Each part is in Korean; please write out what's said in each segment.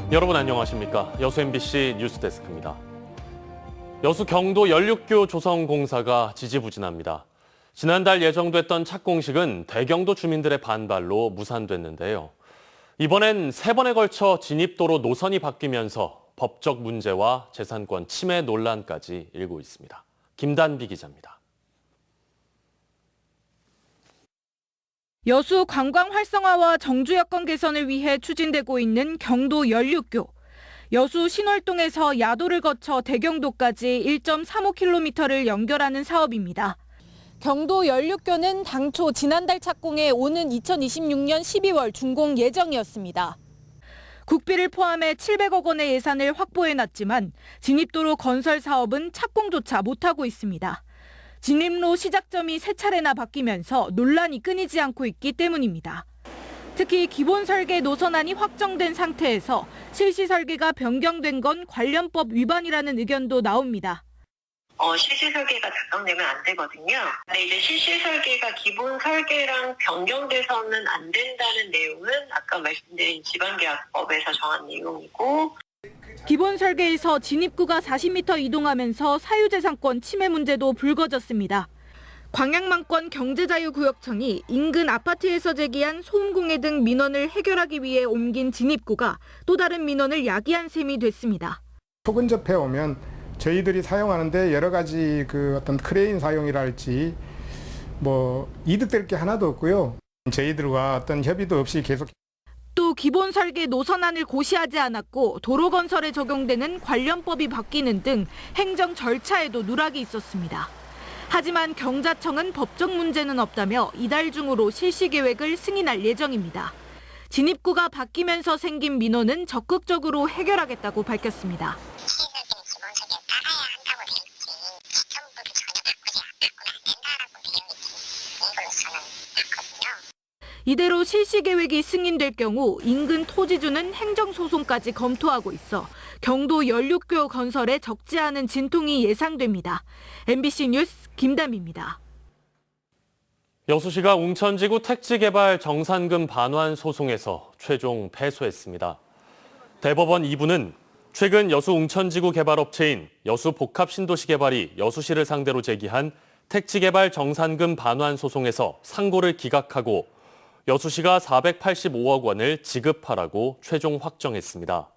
여러분 안녕하십니까? 여수 MBC 뉴스데스크입니다. 여수 경도 연륙교 조성공사가 지지부진합니다. 지난달 예정됐던 착공식은 대경도 주민들의 반발로 무산됐는데요. 이번엔 3번에 걸쳐 진입도로 노선이 바뀌면서 법적 문제와 재산권 침해 논란까지 일고 있습니다. 김단비 기자입니다. 여수 관광 활성화와 정주 여건 개선을 위해 추진되고 있는 경도 연륙교. 여수 신월동에서 야도를 거쳐 대경도까지 1.35km를 연결하는 사업입니다. 경도 연륙교는 당초 지난달 착공해 오는 2026년 12월 준공 예정이었습니다. 국비를 포함해 700억 원의 예산을 확보해놨지만 진입도로 건설 사업은 착공조차 못하고 있습니다. 진입로 시작점이 3차례나 바뀌면서 논란이 끊이지 않고 있기 때문입니다. 특히 기본 설계 노선안이 확정된 상태에서 실시 설계가 변경된 건 관련법 위반이라는 의견도 나옵니다. 실시 설계가 작성되면 안 되거든요. 근데 이제 실시 설계가 기본 설계랑 변경돼서는 안 된다는 내용은 아까 말씀드린 지방계약법에서 정한 내용이고, 기본 설계에서 진입구가 40m 이동하면서 사유재산권 침해 문제도 불거졌습니다. 광양만권 경제자유구역청이 인근 아파트에서 제기한 소음공해 등 민원을 해결하기 위해 옮긴 진입구가 또 다른 민원을 야기한 셈이 됐습니다. 초근접해 오면 저희들이 사용하는데 여러 가지 어떤 크레인 사용이랄지 이득될 게 하나도 없고요. 저희들과 어떤 협의도 없이 계속. 또 기본 설계 노선안을 고시하지 않았고 도로 건설에 적용되는 관련법이 바뀌는 등 행정 절차에도 누락이 있었습니다. 하지만 경자청은 법적 문제는 없다며 이달 중으로 실시 계획을 승인할 예정입니다. 진입구가 바뀌면서 생긴 민원은 적극적으로 해결하겠다고 밝혔습니다. 이대로 실시 계획이 승인될 경우 인근 토지주는 행정소송까지 검토하고 있어 경도 연륙교 건설에 적지 않은 진통이 예상됩니다. MBC 뉴스 김담입니다. 여수시가 웅천지구 택지개발 정산금 반환 소송에서 최종 패소했습니다. 대법원 2부는 최근 여수 웅천지구 개발업체인 여수복합신도시개발이 여수시를 상대로 제기한 택지개발 정산금 반환 소송에서 상고를 기각하고 여수시가 485억 원을 지급하라고 최종 확정했습니다.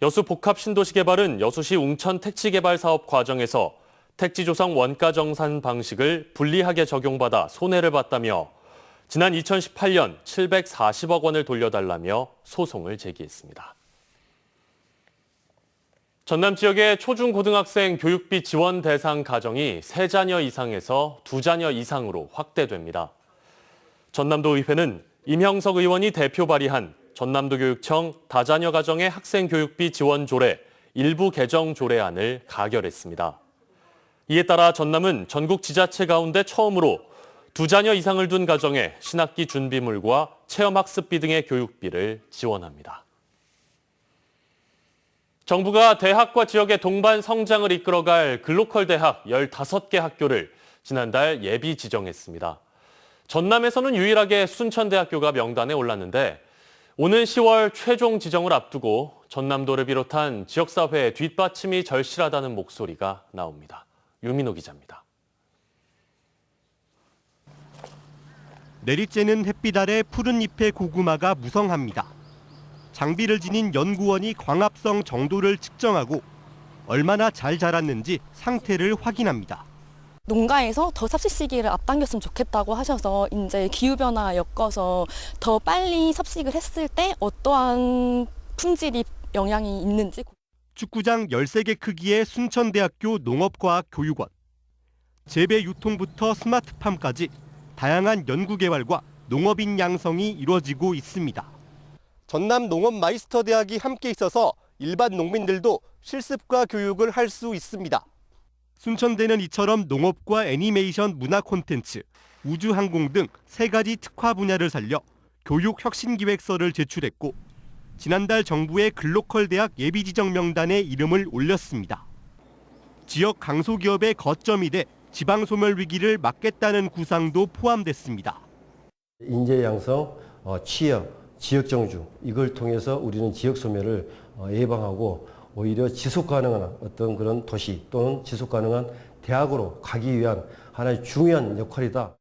여수복합신도시개발은 여수시 웅천 택지개발 사업 과정에서 택지조성 원가정산 방식을 불리하게 적용받아 손해를 봤다며 지난 2018년 740억 원을 돌려달라며 소송을 제기했습니다. 전남 지역의 초중고등학생 교육비 지원 대상 가정이 3자녀 이상에서 2자녀 이상으로 확대됩니다. 전남도 의회는 임형석 의원이 대표 발의한 전남도교육청 다자녀 가정의 학생 교육비 지원 조례 일부 개정 조례안을 가결했습니다. 이에 따라 전남은 전국 지자체 가운데 처음으로 2자녀 이상을 둔 가정에 신학기 준비물과 체험학습비 등의 교육비를 지원합니다. 정부가 대학과 지역의 동반 성장을 이끌어갈 글로컬 대학 15개 학교를 지난달 예비 지정했습니다. 전남에서는 유일하게 순천대학교가 명단에 올랐는데 오는 10월 최종 지정을 앞두고 전남도를 비롯한 지역사회의 뒷받침이 절실하다는 목소리가 나옵니다. 유민호 기자입니다. 내리쬐는 햇빛 아래 푸른 잎의 고구마가 무성합니다. 장비를 지닌 연구원이 광합성 정도를 측정하고 얼마나 잘 자랐는지 상태를 확인합니다. 농가에서 더 삽식 시기를 앞당겼으면 좋겠다고 하셔서 이제 기후변화에 엮어서 더 빨리 삽식을 했을 때 어떠한 품질이 영향이 있는지. 축구장 13개 크기의 순천대학교 농업과학교육원. 재배 유통부터 스마트팜까지 다양한 연구개발과 농업인 양성이 이루어지고 있습니다. 전남 농업마이스터대학이 함께 있어서 일반 농민들도 실습과 교육을 할 수 있습니다. 순천대는 이처럼 농업과 애니메이션 문화 콘텐츠, 우주항공 등 3가지 특화 분야를 살려 교육혁신기획서를 제출했고 지난달 정부의 글로컬 대학 예비지정 명단에 이름을 올렸습니다. 지역 강소기업의 거점이 돼 지방소멸 위기를 막겠다는 구상도 포함됐습니다. 인재 양성, 취업, 지역 정주 이걸 통해서 우리는 지역 소멸을 예방하고 오히려 지속 가능한 어떤 그런 도시 또는 지속 가능한 대학으로 가기 위한 하나의 중요한 역할이다.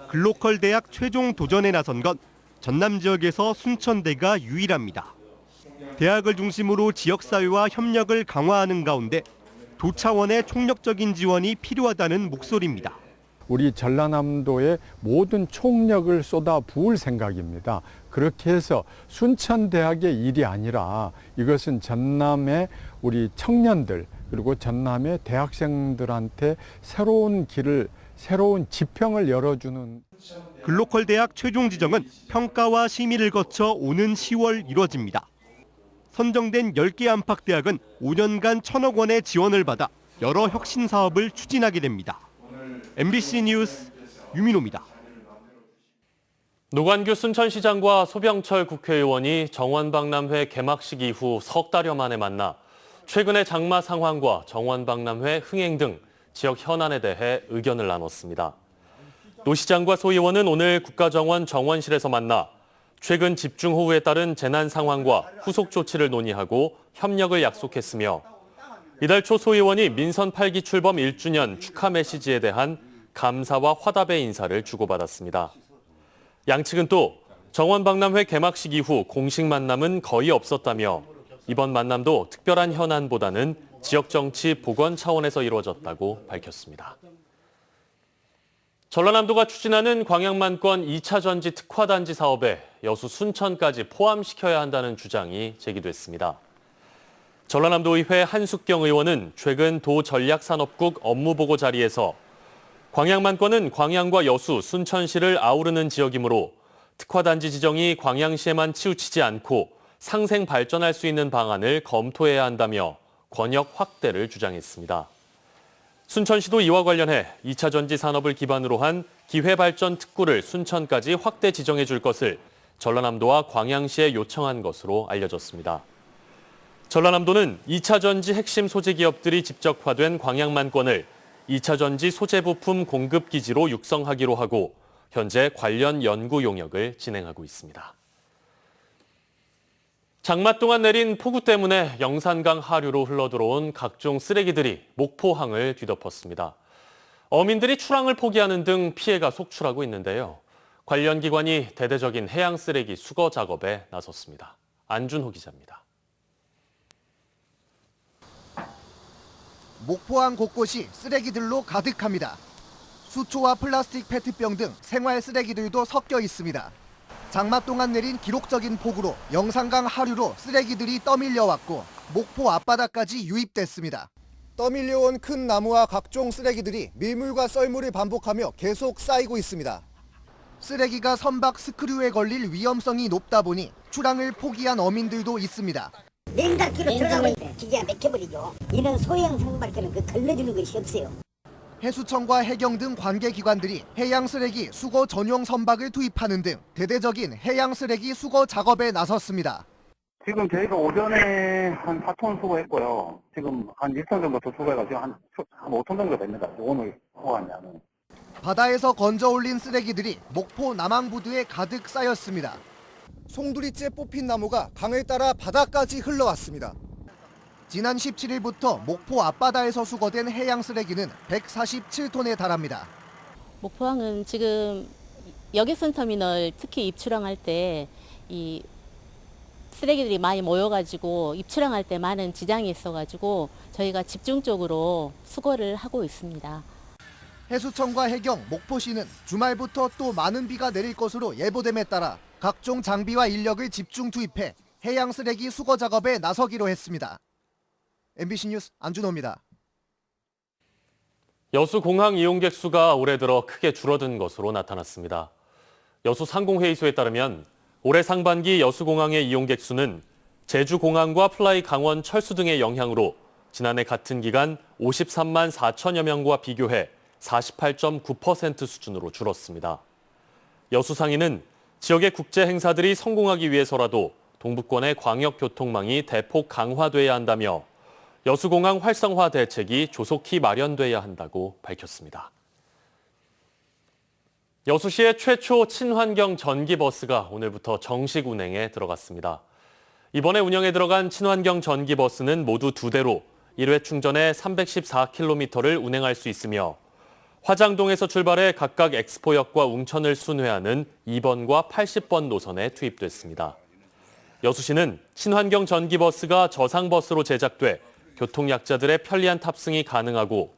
글로컬 대학 최종 도전에 나선 건 전남 지역에서 순천대가 유일합니다. 대학을 중심으로 지역사회와 협력을 강화하는 가운데 도 차원의 총력적인 지원이 필요하다는 목소리입니다. 우리 전라남도에 모든 총력을 쏟아 부을 생각입니다. 그렇게 해서 순천대학의 일이 아니라 이것은 전남의 우리 청년들 그리고 전남의 대학생들한테 새로운 길을 새로운 지평을 열어주는 글로컬 대학 최종 지정은 평가와 심의를 거쳐 오는 10월 이뤄집니다. 선정된 10개 안팎대학은 5년간 1,000억 원의 지원을 받아 여러 혁신 사업을 추진하게 됩니다. MBC 뉴스 유민호입니다. 노관규 순천시장과 소병철 국회의원이 정원박람회 개막식 이후 석 달여 만에 만나 최근의 장마 상황과 정원박람회 흥행 등 지역 현안에 대해 의견을 나눴습니다. 노 시장과 소 의원은 오늘 국가정원 정원실에서 만나 최근 집중호우에 따른 재난 상황과 후속 조치를 논의하고 협력을 약속했으며 이달 초 소 의원이 민선 8기 출범 1주년 축하 메시지에 대한 감사와 화답의 인사를 주고받았습니다. 양측은 또 정원박람회 개막식 이후 공식 만남은 거의 없었다며 이번 만남도 특별한 현안보다는 지역정치 복원 차원에서 이루어졌다고 밝혔습니다. 전라남도가 추진하는 광양만권 2차 전지 특화단지 사업에 여수 순천까지 포함시켜야 한다는 주장이 제기됐습니다. 전라남도의회 한숙경 의원은 최근 도 전략산업국 업무보고 자리에서 광양만권은 광양과 여수, 순천시를 아우르는 지역이므로 특화단지 지정이 광양시에만 치우치지 않고 상생 발전할 수 있는 방안을 검토해야 한다며 권역 확대를 주장했습니다. 순천시도 이와 관련해 2차 전지 산업을 기반으로 한 기회발전 특구를 순천까지 확대 지정해 줄 것을 전라남도와 광양시에 요청한 것으로 알려졌습니다. 전라남도는 2차 전지 핵심 소재 기업들이 집적화된 광양만권을 2차 전지 소재 부품 공급 기지로 육성하기로 하고 현재 관련 연구 용역을 진행하고 있습니다. 장마 동안 내린 폭우 때문에 영산강 하류로 흘러들어온 각종 쓰레기들이 목포항을 뒤덮었습니다. 어민들이 출항을 포기하는 등 피해가 속출하고 있는데요. 관련 기관이 대대적인 해양 쓰레기 수거 작업에 나섰습니다. 안준호 기자입니다. 목포항 곳곳이 쓰레기들로 가득합니다. 수초와 플라스틱 페트병 등 생활 쓰레기들도 섞여 있습니다. 장마 동안 내린 기록적인 폭우로 영산강 하류로 쓰레기들이 떠밀려왔고 목포 앞바다까지 유입됐습니다. 떠밀려온 큰 나무와 각종 쓰레기들이 밀물과 썰물을 반복하며 계속 쌓이고 있습니다. 쓰레기가 선박 스크류에 걸릴 위험성이 높다 보니 출항을 포기한 어민들도 있습니다. 냉각기로 들어가면 기계가 맥혀버리죠. 이런 소형 상밖에는 걸러주는 것이 없어요. 해수청과 해경 등 관계기관들이 해양 쓰레기 수거 전용 선박을 투입하는 등 대대적인 해양 쓰레기 수거 작업에 나섰습니다. 지금 저희가 오전에 한 4톤 수거했고요. 지금 한 1톤 정도 더 수거해가지고 한 5톤 정도 됩니다. 오늘 수거한 양은. 바다에서 건져 올린 쓰레기들이 목포 남항부두에 가득 쌓였습니다. 송두리째 뽑힌 나무가 강을 따라 바다까지 흘러왔습니다. 지난 17일부터 목포 앞바다에서 수거된 해양 쓰레기는 147톤에 달합니다. 목포항은 지금 여객선 터미널 특히 입출항할 때 이 쓰레기들이 많이 모여가지고 입출항할 때 많은 지장이 있어가지고 저희가 집중적으로 수거를 하고 있습니다. 해수청과 해경, 목포시는 주말부터 또 많은 비가 내릴 것으로 예보됨에 따라 각종 장비와 인력을 집중 투입해 해양 쓰레기 수거 작업에 나서기로 했습니다. MBC 뉴스 안준호입니다. 여수공항 이용객 수가 올해 들어 크게 줄어든 것으로 나타났습니다. 여수 상공회의소에 따르면 올해 상반기 여수공항의 이용객 수는 제주공항과 플라이 강원 철수 등의 영향으로 지난해 같은 기간 53만 4천여 명과 비교해 48.9% 수준으로 줄었습니다. 여수상인은 지역의 국제 행사들이 성공하기 위해서라도 동부권의 광역교통망이 대폭 강화돼야 한다며 여수공항 활성화 대책이 조속히 마련돼야 한다고 밝혔습니다. 여수시의 최초 친환경 전기버스가 오늘부터 정식 운행에 들어갔습니다. 이번에 운영에 들어간 친환경 전기버스는 모두 2대로 1회 충전에 314km를 운행할 수 있으며 화장동에서 출발해 각각 엑스포역과 웅천을 순회하는 2번과 80번 노선에 투입됐습니다. 여수시는 친환경 전기버스가 저상버스로 제작돼 교통약자들의 편리한 탑승이 가능하고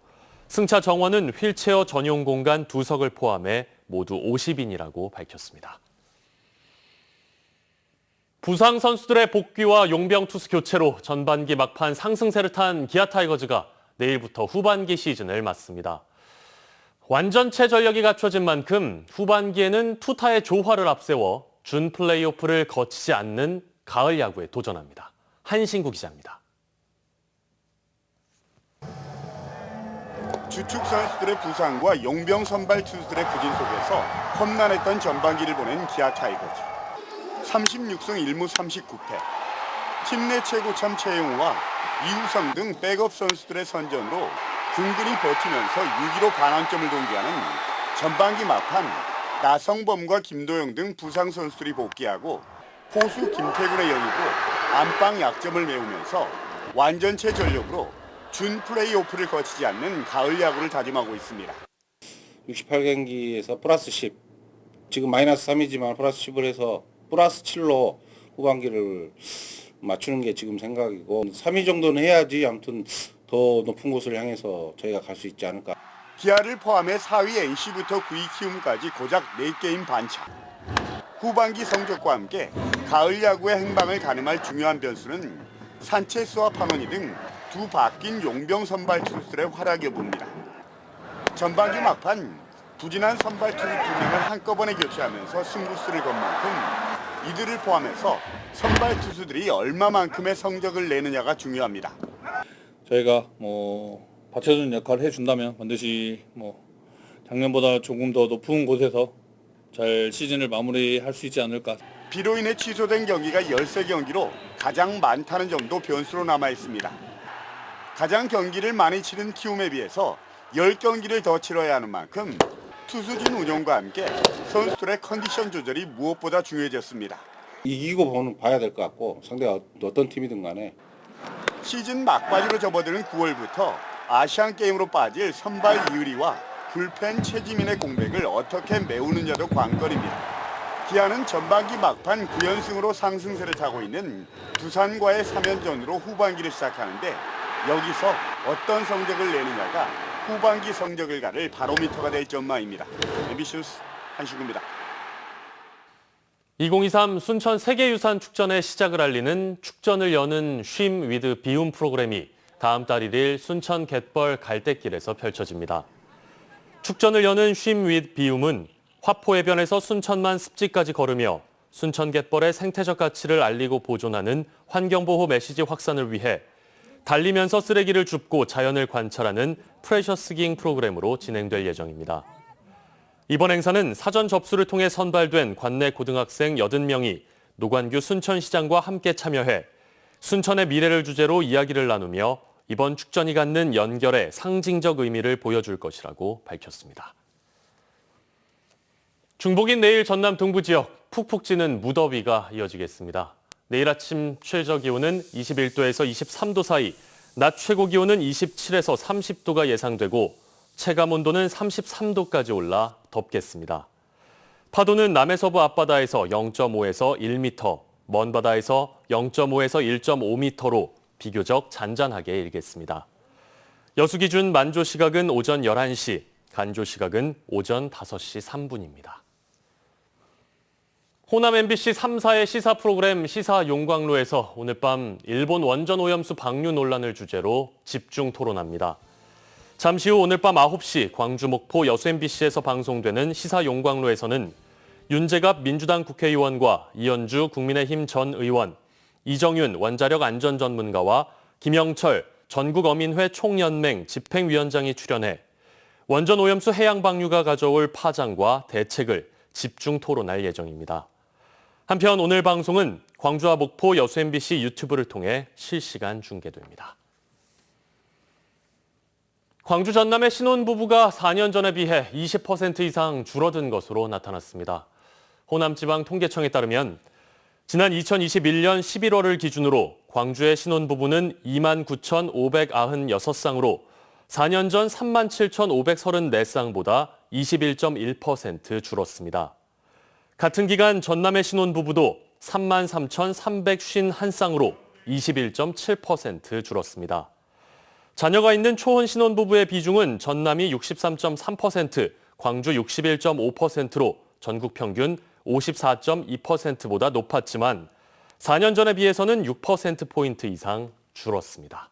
승차 정원은 휠체어 전용 공간 2석을 포함해 모두 50인이라고 밝혔습니다. 부상 선수들의 복귀와 용병 투수 교체로 전반기 막판 상승세를 탄 기아 타이거즈가 내일부터 후반기 시즌을 맞습니다. 완전체 전력이 갖춰진 만큼 후반기에는 투타의 조화를 앞세워 준 플레이오프를 거치지 않는 가을 야구에 도전합니다. 한신구 기자입니다. 주축 선수들의 부상과 용병 선발 투수들의 부진 속에서 험난했던 전반기를 보낸 기아 타이거즈. 36승 1무 39패. 팀 내 최고참 최용우와 이우성 등 백업 선수들의 선전으로 근근히 버티면서 6위로 반환점을 동기하는 전반기 막판 나성범과 김도영 등 부상 선수들이 복귀하고 포수 김태균의 영입으로 안방 약점을 메우면서 완전체 전력으로 준 플레이오프를 거치지 않는 가을 야구를 다짐하고 있습니다. 68경기에서 플러스 10, 지금 마이너스 3이지만 플러스 10을 해서 플러스 7로 후반기를 맞추는 게 지금 생각이고 3위 정도는 해야지 아무튼 더 높은 곳을 향해서 저희가 갈 수 있지 않을까. 기아를 포함해 4위 NC부터 9위 키움까지 고작 4게임 반차. 후반기 성적과 함께 가을 야구의 행방을 가늠할 중요한 변수는 산체스와 파노니 등 두 바뀐 용병 선발 투수들의 활약 여부입니다. 전반기 막판 부진한 선발 투수 2명을 한꺼번에 교체하면서 승부수를 건 만큼 이들을 포함해서 선발 투수들이 얼마만큼의 성적을 내느냐가 중요합니다. 저희가 받쳐주는 역할을 해준다면 반드시 작년보다 조금 더 높은 곳에서 잘 시즌을 마무리할 수 있지 않을까. 비로 인해 취소된 경기가 13경기로 가장 많다는 점도 변수로 남아 있습니다. 가장 경기를 많이 치른 키움에 비해서 10경기를 더 치러야 하는 만큼 투수진 운용과 함께 선수들의 컨디션 조절이 무엇보다 중요해졌습니다. 이기고 봐야 될 것 같고 상대가 어떤 팀이든 간에. 시즌 막바지로 접어드는 9월부터 아시안게임으로 빠질 선발 이의리와 불펜 최지민의 공백을 어떻게 메우느냐도 관건입니다. 기아는 전반기 막판 9연승으로 상승세를 타고 있는 두산과의 3연전으로 후반기를 시작하는데 여기서 어떤 성적을 내느냐가 후반기 성적을 가를 바로미터가 될 전망입니다. MBC 뉴스 한신구입니다. 2023 순천 세계유산 축전의 시작을 알리는 축전을 여는 쉼 위드 비움 프로그램이 다음 달 1일 순천 갯벌 갈대길에서 펼쳐집니다. 축전을 여는 쉼 위드 비움은 화포해변에서 순천만 습지까지 걸으며 순천 갯벌의 생태적 가치를 알리고 보존하는 환경보호 메시지 확산을 위해 달리면서 쓰레기를 줍고 자연을 관찰하는 프레셔스깅 프로그램으로 진행될 예정입니다. 이번 행사는 사전 접수를 통해 선발된 관내 고등학생 80명이 노관규 순천시장과 함께 참여해 순천의 미래를 주제로 이야기를 나누며 이번 축전이 갖는 연결의 상징적 의미를 보여줄 것이라고 밝혔습니다. 중복인 내일 전남 동부 지역 푹푹 찌는 무더위가 이어지겠습니다. 내일 아침 최저 기온은 21도에서 23도 사이, 낮 최고 기온은 27에서 30도가 예상되고 체감 온도는 33도까지 올라 덥겠습니다. 파도는 남해서부 앞바다에서 0.5에서 1m, 먼 바다에서 0.5에서 1.5m로 비교적 잔잔하게 일겠습니다. 여수 기준 만조 시각은 오전 11시, 간조 시각은 오전 5시 3분입니다. 호남 MBC 3사의 시사 프로그램 시사 용광로에서 오늘 밤 일본 원전 오염수 방류 논란을 주제로 집중 토론합니다. 잠시 후 오늘 밤 9시 광주 목포 여수 MBC에서 방송되는 시사 용광로에서는 윤재갑 민주당 국회의원과 이현주 국민의힘 전 의원, 이정윤 원자력 안전 전문가와 김영철 전국어민회 총연맹 집행위원장이 출연해 원전 오염수 해양 방류가 가져올 파장과 대책을 집중 토론할 예정입니다. 한편 오늘 방송은 광주와 목포 여수 MBC 유튜브를 통해 실시간 중계됩니다. 광주 전남의 신혼부부가 4년 전에 비해 20% 이상 줄어든 것으로 나타났습니다. 호남지방 통계청에 따르면 지난 2021년 11월을 기준으로 광주의 신혼부부는 29,596쌍으로 4년 전 37,534쌍보다 21.1% 줄었습니다. 같은 기간 전남의 신혼부부도 33,351쌍으로 21.7% 줄었습니다. 자녀가 있는 초혼 신혼부부의 비중은 전남이 63.3%, 광주 61.5%로 전국 평균 54.2%보다 높았지만 4년 전에 비해서는 6%포인트 이상 줄었습니다.